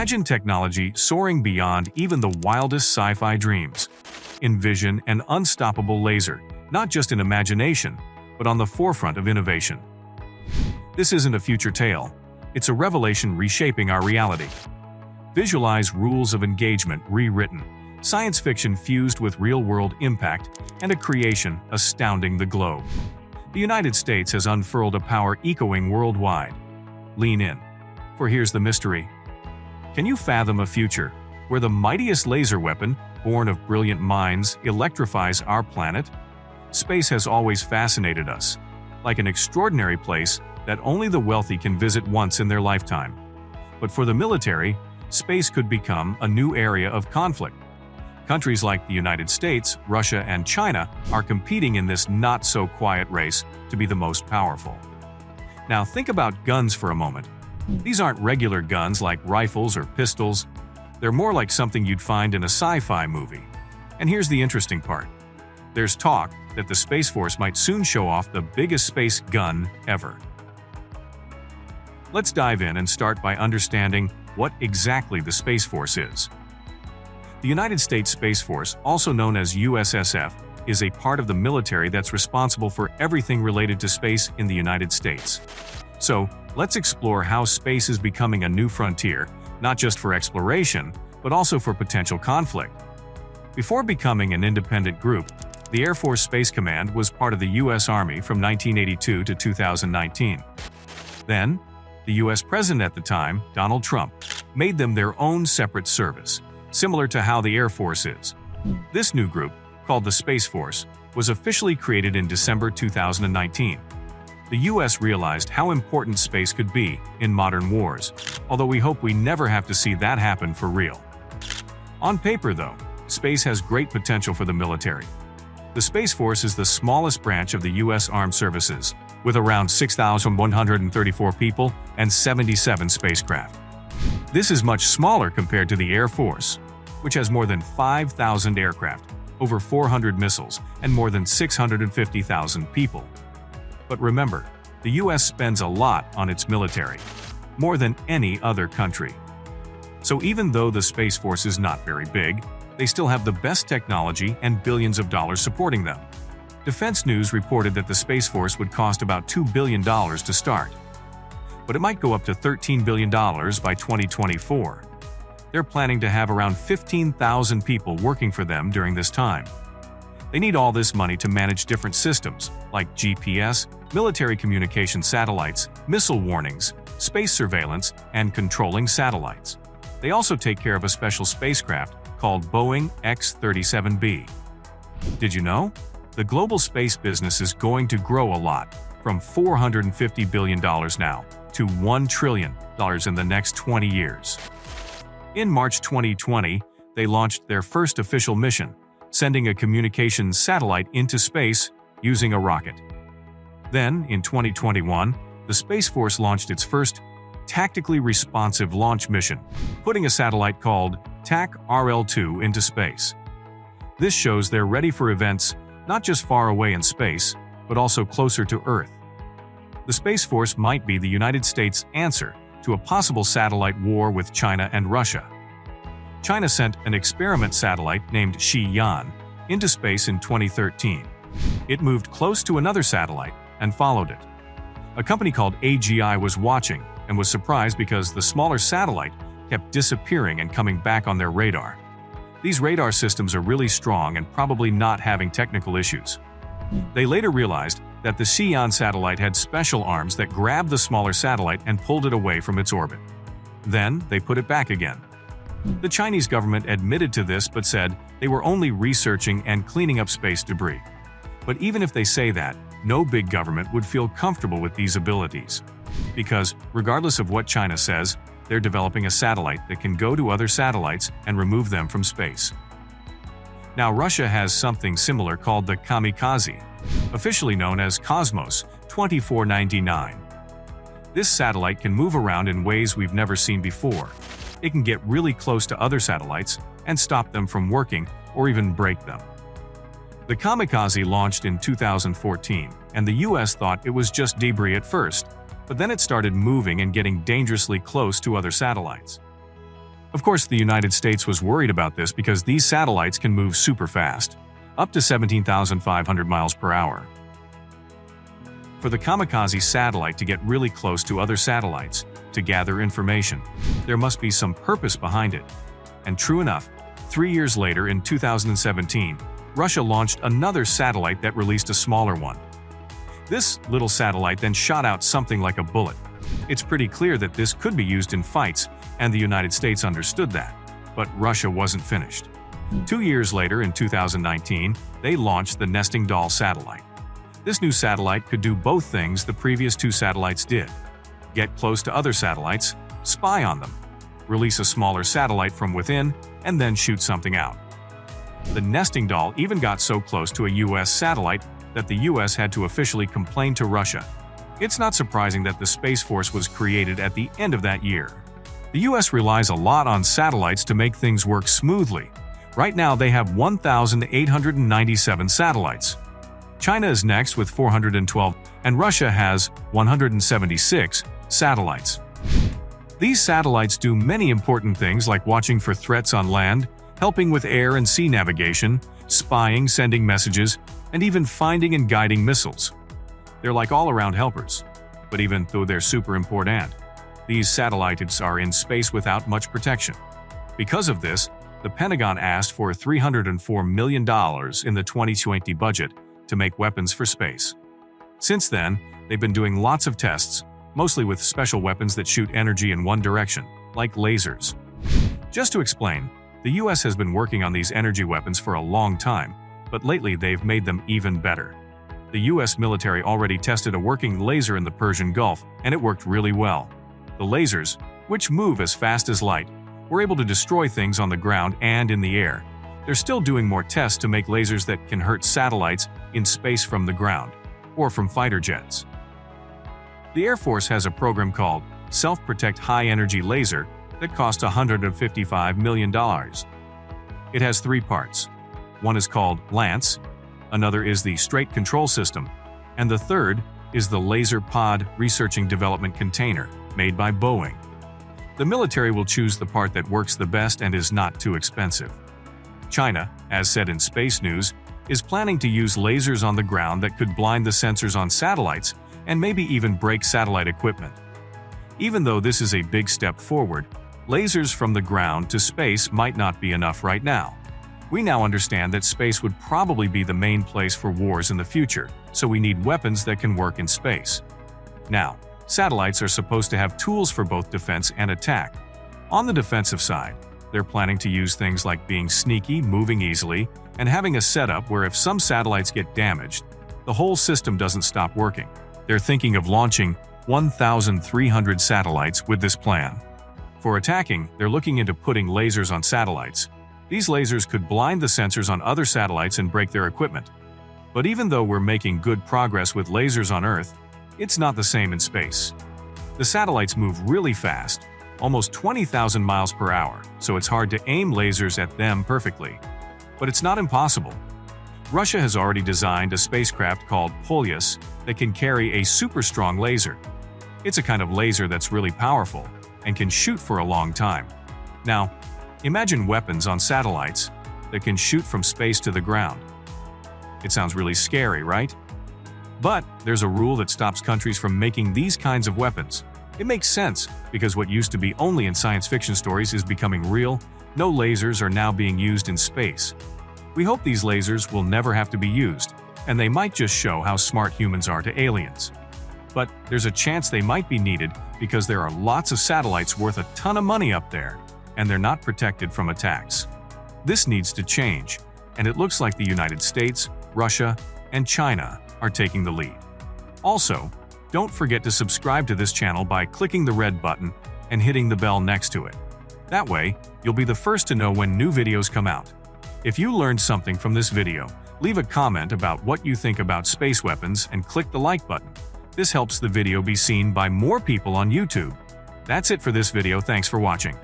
Imagine technology soaring beyond even the wildest sci-fi dreams. Envision an unstoppable laser, not just in imagination, but on the forefront of innovation. This isn't a future tale. It's a revelation reshaping our reality. Visualize rules of engagement rewritten, science fiction fused with real-world impact, and a creation astounding the globe. The United States has unfurled a power echoing worldwide. Lean in, for here's the mystery. Can you fathom a future where the mightiest laser weapon, born of brilliant minds, electrifies our planet? Space has always fascinated us, like an extraordinary place that only the wealthy can visit once in their lifetime. But for the military, space could become a new area of conflict. Countries like the United States, Russia, and China are competing in this not-so-quiet race to be the most powerful. Now think about guns for a moment. These aren't regular guns like rifles or pistols. They're more like something you'd find in a sci-fi movie. And here's the interesting part. There's talk that the Space Force might soon show off the biggest space gun ever. Let's dive in and start by understanding what exactly the Space Force is. The United States Space Force, also known as USSF, is a part of the military that's responsible for everything related to space in the United States. So, let's explore how space is becoming a new frontier, not just for exploration, but also for potential conflict. Before becoming an independent group, the Air Force Space Command was part of the U.S. Army from 1982 to 2019. Then, the U.S. President at the time, Donald Trump, made them their own separate service, similar to how the Air Force is. This new group, called the Space Force, was officially created in December 2019. The U.S. realized how important space could be in modern wars, although we hope we never have to see that happen for real. On paper, though, space has great potential for the military. The Space Force is the smallest branch of the U.S. Armed Services, with around 6,134 people and 77 spacecraft. This is much smaller compared to the Air Force, which has more than 5,000 aircraft, over 400 missiles, and more than 650,000 people. But remember, the U.S. spends a lot on its military, more than any other country. So even though the Space Force is not very big, they still have the best technology and billions of dollars supporting them. Defense News reported that the Space Force would cost about $2 billion to start, but it might go up to $13 billion by 2024. They're planning to have around 15,000 people working for them during this time. They need all this money to manage different systems, like GPS, military communication satellites, missile warnings, space surveillance, and controlling satellites. They also take care of a special spacecraft called Boeing X-37B. Did you know? The global space business is going to grow a lot, from $450 billion now to $1 trillion in the next 20 years. In March 2020, they launched their first official mission, sending a communications satellite into space using a rocket. Then, in 2021, the Space Force launched its first tactically responsive launch mission, putting a satellite called TAC-RL-2 into space. This shows they're ready for events not just far away in space, but also closer to Earth. The Space Force might be the United States' answer to a possible satellite war with China and Russia. China sent an experiment satellite named Xi'an into space in 2013. It moved close to another satellite and followed it. A company called AGI was watching and was surprised because the smaller satellite kept disappearing and coming back on their radar. These radar systems are really strong and probably not having technical issues. They later realized that the Xi'an satellite had special arms that grabbed the smaller satellite and pulled it away from its orbit. Then they put it back again. The Chinese government admitted to this but said they were only researching and cleaning up space debris. But even if they say that, no big government would feel comfortable with these abilities. Because, regardless of what China says, they're developing a satellite that can go to other satellites and remove them from space. Now, Russia has something similar called the Kamikaze, officially known as Cosmos 2499. This satellite can move around in ways we've never seen before. It can get really close to other satellites and stop them from working or even break them. The Kamikaze launched in 2014, and the US thought it was just debris at first, but then it started moving and getting dangerously close to other satellites. Of course, the United States was worried about this because these satellites can move super fast, up to 17,500 miles per hour. For the kamikaze satellite to get really close to other satellites to gather information, there must be some purpose behind it. And true enough, 3 years later in 2017, Russia launched another satellite that released a smaller one. This little satellite then shot out something like a bullet. It's pretty clear that this could be used in fights, and the United States understood that. But Russia wasn't finished. 2 years later, in 2019, they launched the nesting doll satellite. This new satellite could do both things the previous 2 satellites did: get close to other satellites, spy on them, release a smaller satellite from within, and then shoot something out. The nesting doll even got so close to a US satellite that the US had to officially complain to Russia. It's not surprising that the Space Force was created at the end of that year. The US relies a lot on satellites to make things work smoothly. Right now they have 1,897 satellites. China is next with 412, and Russia has 176 satellites. These satellites do many important things like watching for threats on land, helping with air and sea navigation, spying, sending messages, and even finding and guiding missiles. They're like all-around helpers. But even though they're super important, these satellites are in space without much protection. Because of this, the Pentagon asked for $304 million in the 2020 budget to make weapons for space. Since then, they've been doing lots of tests, mostly with special weapons that shoot energy in one direction, like lasers. Just to explain, the US has been working on these energy weapons for a long time, but lately they've made them even better. The US military already tested a working laser in the Persian Gulf, and it worked really well. The lasers, which move as fast as light, were able to destroy things on the ground and in the air. They're still doing more tests to make lasers that can hurt satellites in space from the ground, or from fighter jets. The Air Force has a program called Self-Protect High-Energy Laser that cost $155 million. It has 3 parts. One is called Lance, another is the Straight Control System, and the third is the Laser Pod Researching Development Container, made by Boeing. The military will choose the part that works the best and is not too expensive. China, as said in Space News, is planning to use lasers on the ground that could blind the sensors on satellites and maybe even break satellite equipment. Even though this is a big step forward, lasers from the ground to space might not be enough right now. We now understand that space would probably be the main place for wars in the future, so we need weapons that can work in space. Now, satellites are supposed to have tools for both defense and attack. On the defensive side, they're planning to use things like being sneaky, moving easily, and having a setup where if some satellites get damaged, the whole system doesn't stop working. They're thinking of launching 1,300 satellites with this plan. For attacking, they're looking into putting lasers on satellites. These lasers could blind the sensors on other satellites and break their equipment. But even though we're making good progress with lasers on Earth, it's not the same in space. The satellites move really fast, almost 20,000 miles per hour, so it's hard to aim lasers at them perfectly. But it's not impossible. Russia has already designed a spacecraft called Helios that can carry a super strong laser. It's a kind of laser that's really powerful and can shoot for a long time. Now, imagine weapons on satellites that can shoot from space to the ground. It sounds really scary, right? But there's a rule that stops countries from making these kinds of weapons. It makes sense, because what used to be only in science fiction stories is becoming real. No lasers are now being used in space. We hope these lasers will never have to be used, and they might just show how smart humans are to aliens. But there's a chance they might be needed because there are lots of satellites worth a ton of money up there, and they're not protected from attacks. This needs to change, and it looks like the United States, Russia, and China are taking the lead. Also, don't forget to subscribe to this channel by clicking the red button and hitting the bell next to it. That way, you'll be the first to know when new videos come out. If you learned something from this video, leave a comment about what you think about space weapons and click the like button. This helps the video be seen by more people on YouTube. That's it for this video. Thanks for watching.